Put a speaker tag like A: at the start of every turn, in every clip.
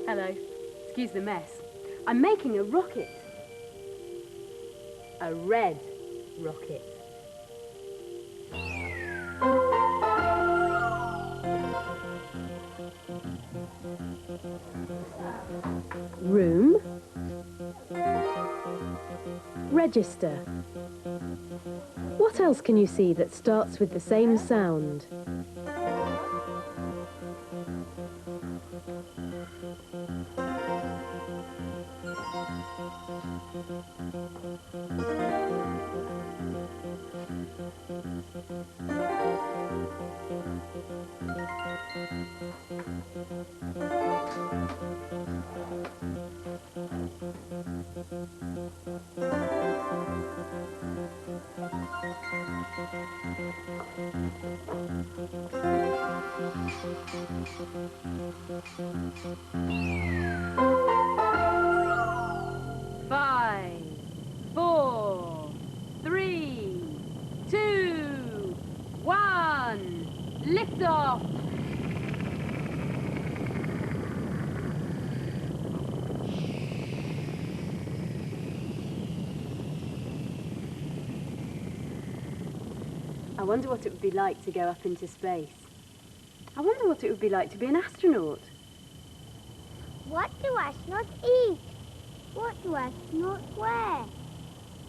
A: Hello. Excuse the mess. I'm making a rocket. A red rocket. Room. Register. What else can you see that starts with the same sound? Five, four, three, two, one, lift off. I wonder what it would be like to go up into space. I wonder what it would be like to be an astronaut.
B: What do astronauts eat? What do astronauts wear?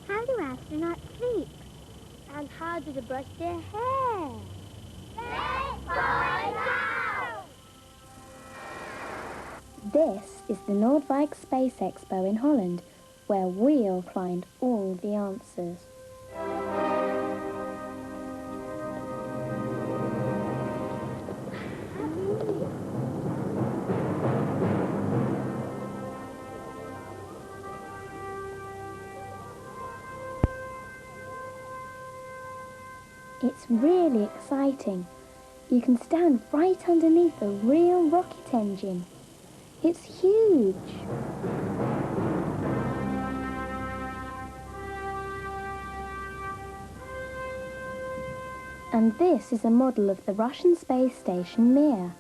B: How do astronauts sleep? And how do they brush their hair? Let's find out!
C: This is the Noordwijk Space Expo in Holland, where we'll find all the answers. It's really exciting. You can stand right underneath a real rocket engine. It's huge. And this is a model of the Russian space station Mir.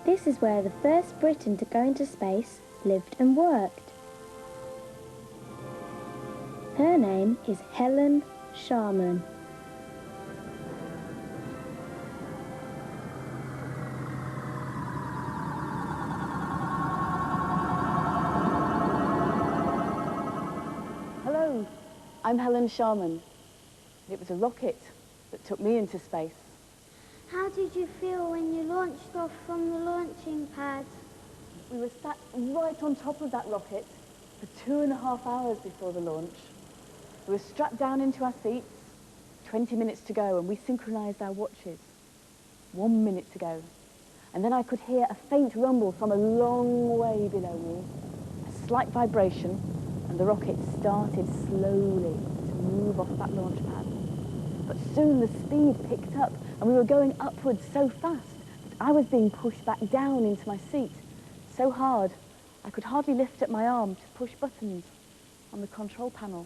C: This is where the first Briton to go into space lived and worked. Her name is Helen Sharman.
D: Hello, I'm Helen Sharman. It was a rocket that took me into space.
B: How did you feel when you launched off from the launching pad?
D: We were sat right on top of that rocket for 2.5 hours before the launch. We were strapped down into our seats, 20 minutes to go, and we synchronized our watches. 1 minute to go. And then I could hear a faint rumble from a long way below me, a slight vibration, and the rocket started slowly to move off that launch pad. But soon the speed picked up, and we were going upwards so fast that I was being pushed back down into my seat, so hard I could hardly lift up my arm to push buttons on the control panel.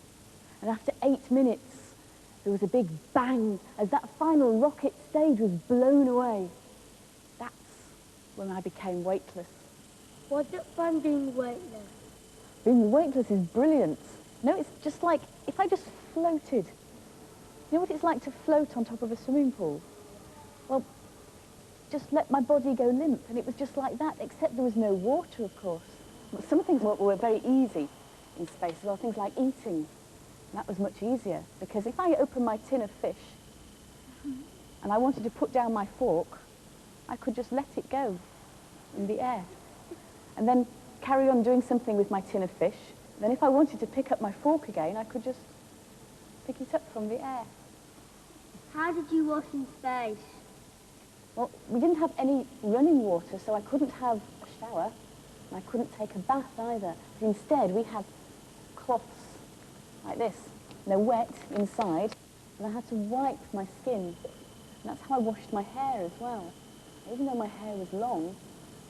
D: And after 8 minutes, there was a big bang as that final rocket stage was blown away. That's when I became weightless.
B: Was it fun being weightless?
D: Being weightless is brilliant. No, it's just like if I just floated. You know what it's like to float on top of a swimming pool? Well, just let my body go limp, and it was just like that, except there was no water, of course. But some things were very easy in space, well, things like eating. That was much easier, because if I opened my tin of fish and I wanted to put down my fork, I could just let it go in the air and then carry on doing something with my tin of fish. Then if I wanted to pick up my fork again, I could just pick it up from the air.
B: How How did you wash in space?
D: Well, we didn't have any running water, so I couldn't have a shower, and I couldn't take a bath either. But instead, we had cloths like this. They're wet inside, and I had to wipe my skin. And that's how I washed my hair as well. Even though my hair was long,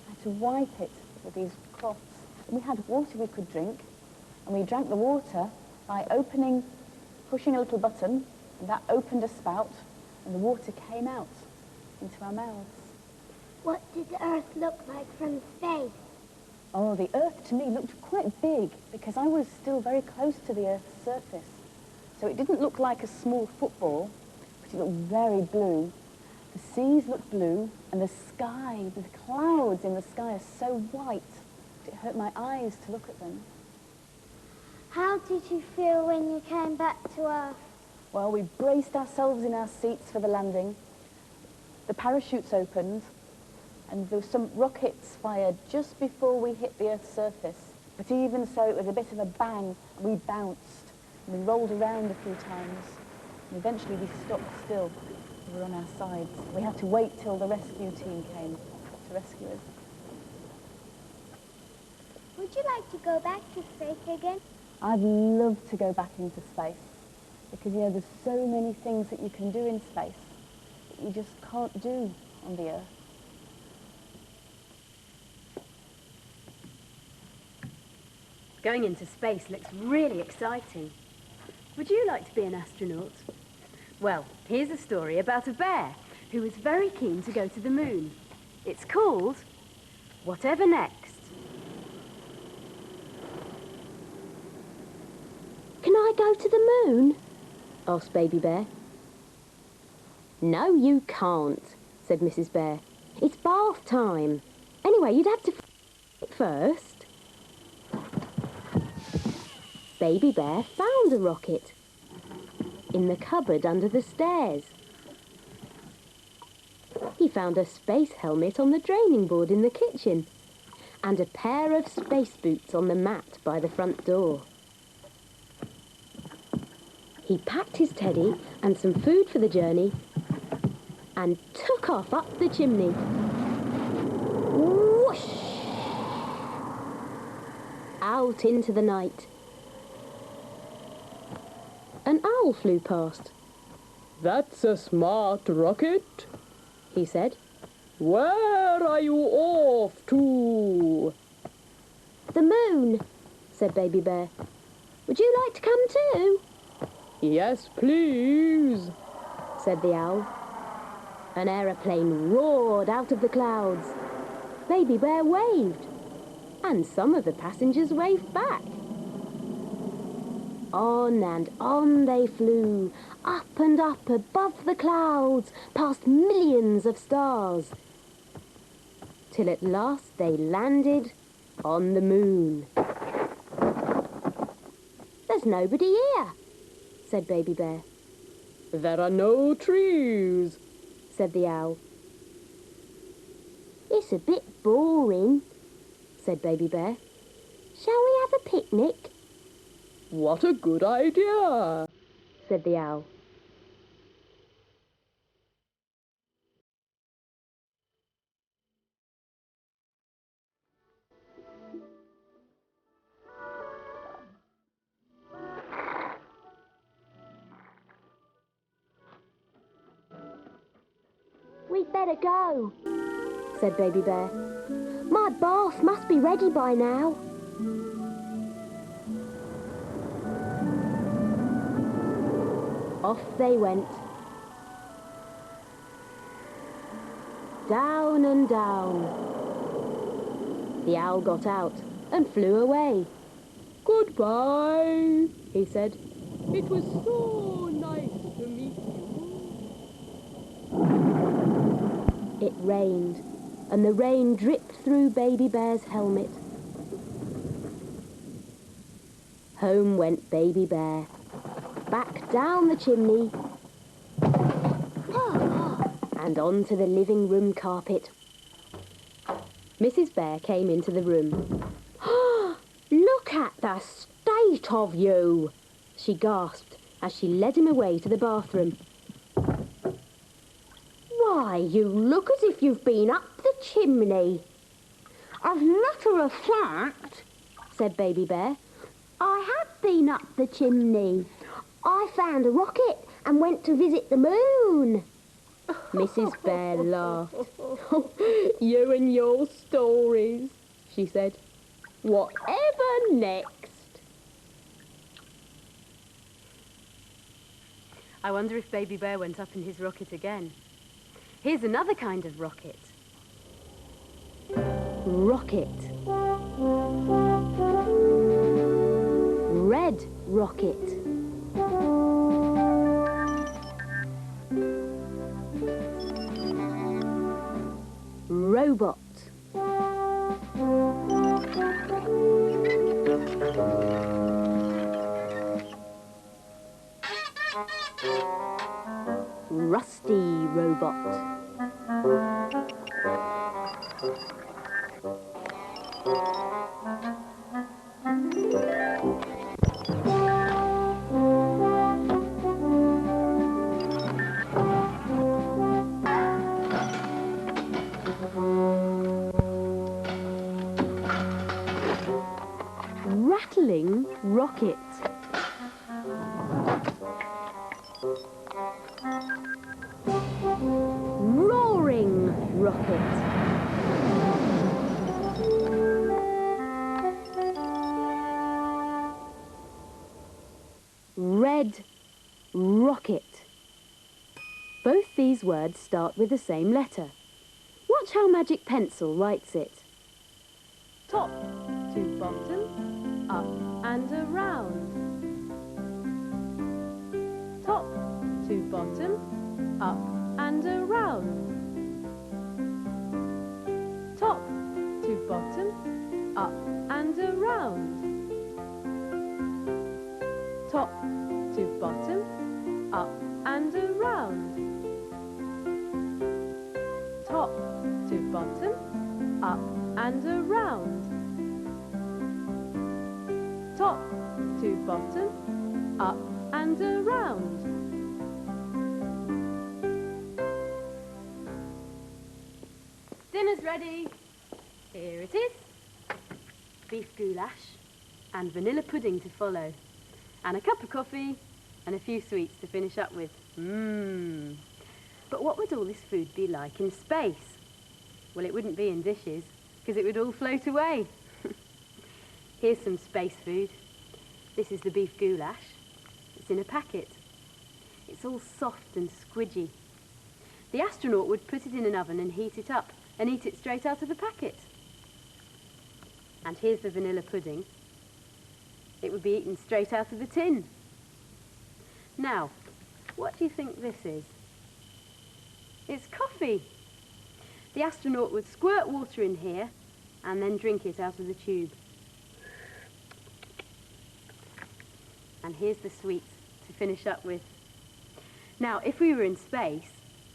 D: I had to wipe it with these cloths. And we had water we could drink, and we drank the water by pushing a little button, and that opened a spout, and the water came out into our mouths.
B: What did the Earth look like from space?
D: Oh, the Earth to me looked quite big because I was still very close to the Earth's surface. So it didn't look like a small football, but it looked very blue. The seas looked blue, and the sky, the clouds in the sky are so white, it hurt my eyes to look at them.
B: How did you feel when you came back to Earth?
D: Well, we braced ourselves in our seats for the landing. The parachutes opened, and there were some rockets fired just before we hit the Earth's surface. But even so, it was a bit of a bang, and we bounced, and we rolled around a few times, and eventually we stopped still. We were on our sides. We had to wait till the rescue team came to rescue us.
B: Would you like to go back to space again?
D: I'd love to go back into space, because, you know, there's so many things that you can do in space that you just can't do on the Earth.
A: Going into space looks really exciting. Would you like to be an astronaut? Well, here's a story about a bear who was very keen to go to the moon. It's called Whatever Next. Can I go to the moon? Asked Baby Bear. No, you can't, said Mrs. Bear. It's bath time. Anyway, you'd have to it first. Baby Bear found a rocket in the cupboard under the stairs. He found a space helmet on the draining board in the kitchen and a pair of space boots on the mat by the front door. He packed his teddy and some food for the journey and took off up the chimney. Whoosh! Out into the night. An owl flew past.
E: That's a smart rocket,
A: he said.
E: Where are you off to?
A: The moon, said Baby Bear. Would you like to come too?
E: Yes, please,
A: said the owl. An aeroplane roared out of the clouds. Baby Bear waved, and some of the passengers waved back. On and on they flew, up and up above the clouds, past millions of stars, till at last they landed on the moon. There's nobody here, said Baby Bear.
E: there are no trees,
A: Said the owl. It's a bit boring, said Baby Bear. Shall we have a picnic?
E: What a good idea,
A: Said the owl. We'd better go, said Baby Bear. My bath must be ready by now. Off they went. Down and down. The owl got out and flew away.
E: Goodbye,
A: He said.
E: it was so nice to meet you.
A: It rained, and the rain dripped through Baby Bear's helmet. Home went Baby Bear, back down the chimney, and onto the living room carpet. Mrs. Bear came into the room. Look at the state of you, she gasped as she led him away to the bathroom.
F: Why, you look as if you've been up the chimney. As a matter of fact, said Baby Bear, I have been up the chimney. I found a rocket and went to visit the moon. Mrs. Bear laughed. You and your stories, she said. Whatever next?
A: I wonder if Baby Bear went up in his rocket again. Here's another kind of rocket. Rocket. Red rocket. Robot. Rusty robot. Rattling rocket. Roaring rocket. Red rocket. Both these words start with the same letter. Watch how Magic Pencil writes it. Top to bottom, up and around. Top to bottom, up and around. Top to bottom, up and around. Top to bottom, up and around. Top to bottom, up and around. Top to bottom, up and around. Dinner's ready. Here it is. Beef goulash and vanilla pudding to follow. And a cup of coffee and a few sweets to finish up with. But what would all this food be like in space? Well, it wouldn't be in dishes, because it would all float away. Here's some space food. This is the beef goulash. It's in a packet. It's all soft and squidgy. The astronaut would put it in an oven and heat it up and eat it straight out of the packet. And here's the vanilla pudding. It would be eaten straight out of the tin. Now, what do you think this is? It's coffee. The astronaut would squirt water in here and then drink it out of the tube. And here's the sweets to finish up with. Now, if we were in space,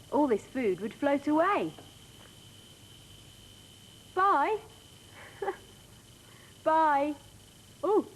A: all this food would float away. Bye. Bye. Oh.